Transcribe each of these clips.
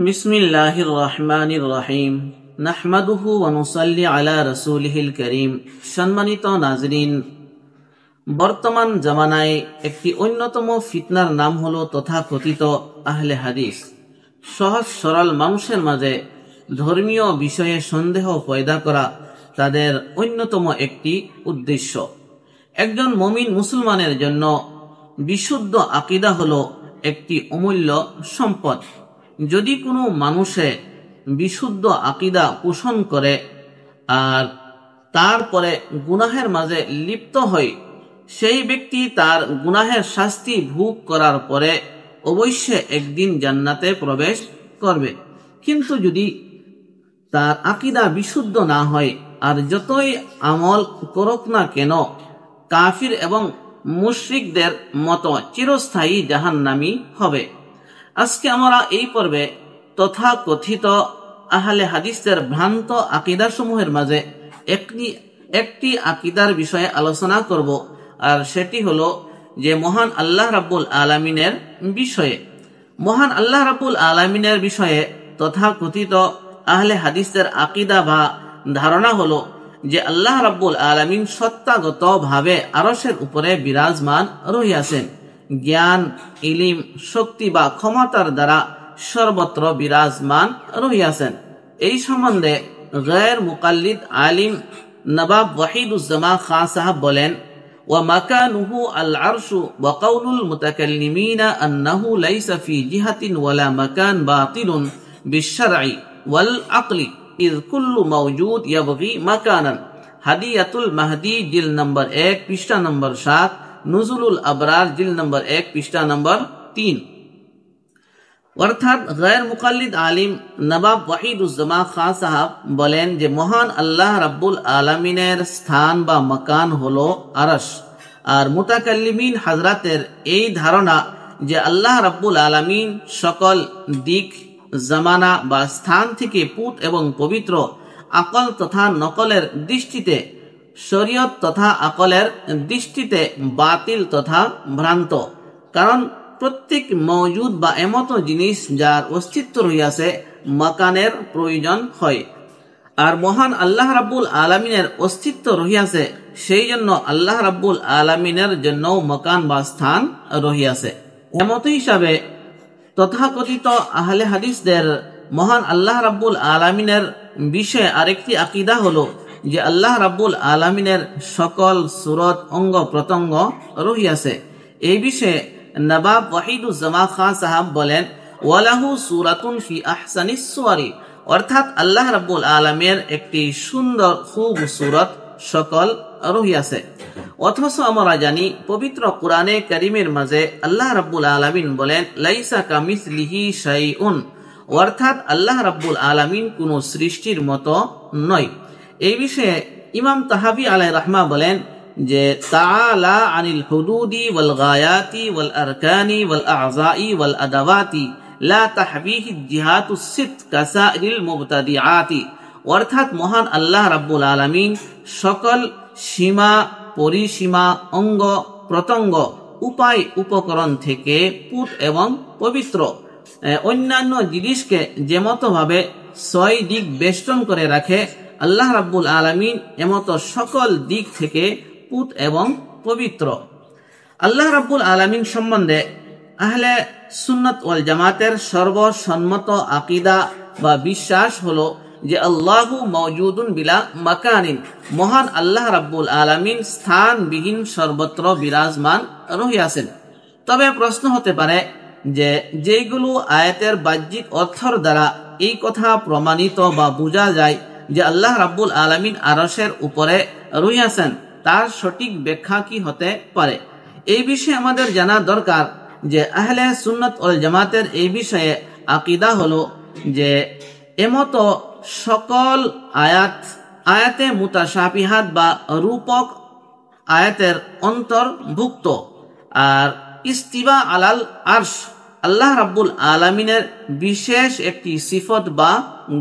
বিসমিল্লাহির রহমানির রহিম নাহমাদুহু ওয়া নুসাল্লি আলা রাসূলিহিল কারীম। সম্মানিত নাজরিন, বর্তমান জামানায় একটি অন্যতম ফিতনার নাম হলো তথাকথিত আহলে হাদিস। সহজ সরল মানুষের মাঝে ধর্মীয় বিষয়ে সন্দেহ পয়দা করা তাদের অন্যতম একটি উদ্দেশ্য। একজন মুমিন মুসলমানের জন্য বিশুদ্ধ আকীদা হলো একটি অমূল্য সম্পদ। যদি কোনো মানুষে বিশুদ্ধ আকীদা পোষণ করে আর তারপরে গুনাহের মাঝে লিপ্ত হয়, সেই ব্যক্তি তার গুনাহের শাস্তি ভোগ করার পরে অবশ্যই একদিন জান্নাতে প্রবেশ করবে। কিন্তু যদি তার আকীদা বিশুদ্ধ না হয় আর যতই আমল করুক না কেন, কাফির এবং মুশরিকদের মতো চিরস্থায়ী জাহান্নামী হবে। আজকে আমরা এই পর্বে তথাকথিত আহলে হাদিসের ভ্রান্ত আকীদাসমূহের মাঝে একটি আকীদার বিষয়ে আলোচনা করব, আর সেটি হলো যে মহান আল্লাহ রাব্বুল আলামিনের বিষয়ে। মহান আল্লাহ রাব্বুল আলামিনের বিষয়ে তথাকথিত আহলে হাদিসের আকীদা বা ধারণা হলো যে আল্লাহ রাব্বুল আলামিন সত্তাগত ভাবে আরশের উপরে বিরাজমান রহিয়াছেন। জ্ঞান, ইলিম, শক্তি বা ক্ষমতার দ্বারা সর্বত্র বিরাজমান রহিয়াছেন। এই সম্বন্ধে গায়ের মুকাল্লিদ আলিম নবাব ওয়াহিদুজ্জামান খান সাহেব বলেন, ওয়া মাকানুহু আল আরশু ওয়া কাউলুল মুতাকাল্লিমিনা আন্নাহু লাইসা ফি জিহাতিন ওয়ালা মাকান বাতিলুন বিশ-শারঈ ওয়াল আকলি ইয কুল্লু মাওজুদ ইয়াবগি মাকানান। হাদিয়াতুল মাহদি জিল নম্বর 1 পৃষ্ঠা নম্বর 7, নুজুলুল আবরার জিল নম্বর 1 পৃষ্ঠা নম্বর 3। অর্থাৎ গায়ের মুকাল্লিদ আলিম নবাব ওয়াহিদুজ্জামান খান সাহেব বলেন যে মহান আল্লাহ রাব্বুল আলামিনের স্থান বা মাকান হলো আরশ। আর মুতাকাল্লিমিন হাজরাতের এই ধারণা যে আল্লাহ রাব্বুল আলামিন সকল দিক, জামানা বা স্থান থেকে পুত এবং পবিত্র, আকল তথা নকলের দৃষ্টিতে, শরীয়ত তথা আকলের দৃষ্টিতে বাতিল তথা ভ্রান্ত। কারণ প্রত্যেক মওজুদ বা এমত জিনিস যার অস্তিত্ব রহিয়াছে মাকানের প্রয়োজন হয়, আর মহান আল্লাহ রাব্বুল আলামিনের অস্তিত্ব রহিয়াছে, সেই জন্য আল্লাহ রাব্বুল আলামিনের জন্য মাকান বা স্থান রহিয়াছে। এমত হিসাবে তথাকথিত আহলে হাদিসদের মহান আল্লাহ রাব্বুল আলামিনের বিষয়ে আরেকটি আকীদা হলো যে আল্লাহ রাব্বুল আলামিনের সকল সূরত, অঙ্গ প্রত্যঙ্গ রহিয়াছে। এই বিষয়ে নবাব ওয়াহিদুজ্জামান খান সাহেব বলেন, ওয়ালাহু সূরাতুন ফি আহসানিস সুওয়ারি, অর্থাৎ আল্লাহ রাব্বুল আলামিনের একটি সুন্দর খুবসুরত সকল রহিয়াছে। অথচ আমরা জানি পবিত্র কোরআনে কারীমের মাঝে আল্লাহ রাব্বুল আলামিন বলেন, লাইসা কামিসলিহি শাইউন, অর্থাৎ আল্লাহ রাব্বুল আলামিন কোন সৃষ্টির মতো নয়। এই বিষয়ে ইমাম তাহাবী আলাইহির রাহমা বলেন যে তাআলা আনিল হুদুদি ওয়াল গায়াতি ওয়াল আরকানি ওয়াল আ'যাই ওয়াল আদাওয়াতি লা তাহবিহি জিহাতুস সিত কাসাইরিল মুবতাদিআতি, অর্থাৎ মহান আল্লাহ রাব্বুল আলামিন সকল সীমা, পরিসীমা, অঙ্গ প্রত্যঙ্গ, উপায়, উপকরণ থেকে পুত এবং পবিত্র অন্যান্য জিনিসকে যেমত ভাবে 6 দিক বেষ্টন করে রাখে, আল্লাহ রাব্বুল আলামিন এমত সকল দিক থেকে পুত এবং পবিত্র। আল্লাহ রাব্বুল আলামিন সম্বন্ধে আহলে সুন্নাত ওয়াল জামাতের সর্বসম্মত আকীদা বা বিশ্বাস হলো যে আল্লাহু মাওজুদুন বিলা মাকানিন, মহান আল্লাহ রাব্বুল আলামিন স্থানবিহীন সর্বত্র বিরাজমান রহিয়াছেন। তবে প্রশ্ন হতে পারে যে যেগুলো আয়াতের বাহ্যিক অর্থের দ্বারা এই কথা প্রমাণিত বা বোঝা যায় যে আল্লাহ রাব্বুল আলামিন আরশের উপরে রহিয়াছেন, তার সঠিক ব্যাখ্যা কি হতে পারে? এই বিষয়ে আমাদের জানা দরকার যে আহলে সুন্নাত ওয়াল জামাতের এই বিষয়ে আকীদা হলো যে এমত সকল আয়াতে মুতাশাবিহাত বা রূপক আয়াতের অন্তর্ভুক্ত। আর ইস্তিওয়া আলাল আরশ আল্লাহ রাব্বুল আলামিনের বিশেষ একটি সিফত বা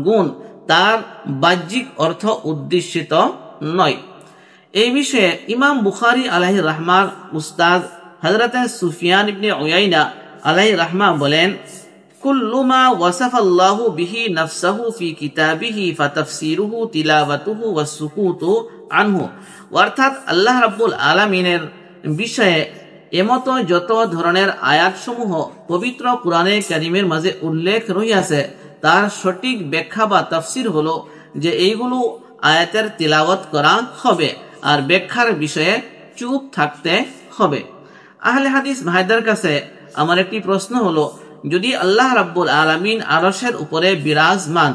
গুণ, তার বাহ্যিক অর্থ উদ্দেশিত নয়। এই বিষয়ে ইমাম বুখারী আলাইহির রাহমার উস্তাদ হযরত সুফিয়ান ইবনে উয়াইনা আলাইহির রাহমা বলেন, কুল্লু মা ওয়াসাফাল্লাহু বিহি নাফসাহু ফি কিতাবিহি ফাতাফসিরুহু তিলাওয়াতুহু ওয়াস সুকুতু আনহু। অর্থাৎ আল্লাহ রাব্বুল আলামিনের বিষয়ে এমত যত ধরনের আয়াতসমূহ পবিত্র কুরআনে কারীমের মাঝে উল্লেখ রহিয়াছে তার সঠিক ব্যাখ্যা বা তাফসির হলো যে এইগুলো আয়াতের তিলাওয়াত করা হবে আর ব্যাখ্যার বিষয়ে চুপ থাকতে হবে। আহলে হাদিস ভাইদের কাছে আমার একটি প্রশ্ন হলো, যদি আল্লাহ রাব্বুল আলামিন আরশের উপরে বিরাজমান,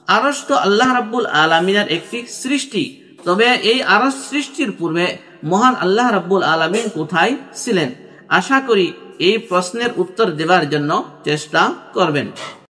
আরশ তো আল্লাহ রাব্বুল আলামিনের একটি সৃষ্টি, তবে এই আরশ সৃষ্টির পূর্বে মহান আল্লাহ রাব্বুল আলামিন কোথায় ছিলেন? আশা করি এই প্রশ্নের উত্তর দেওয়ার জন্য চেষ্টা করবেন।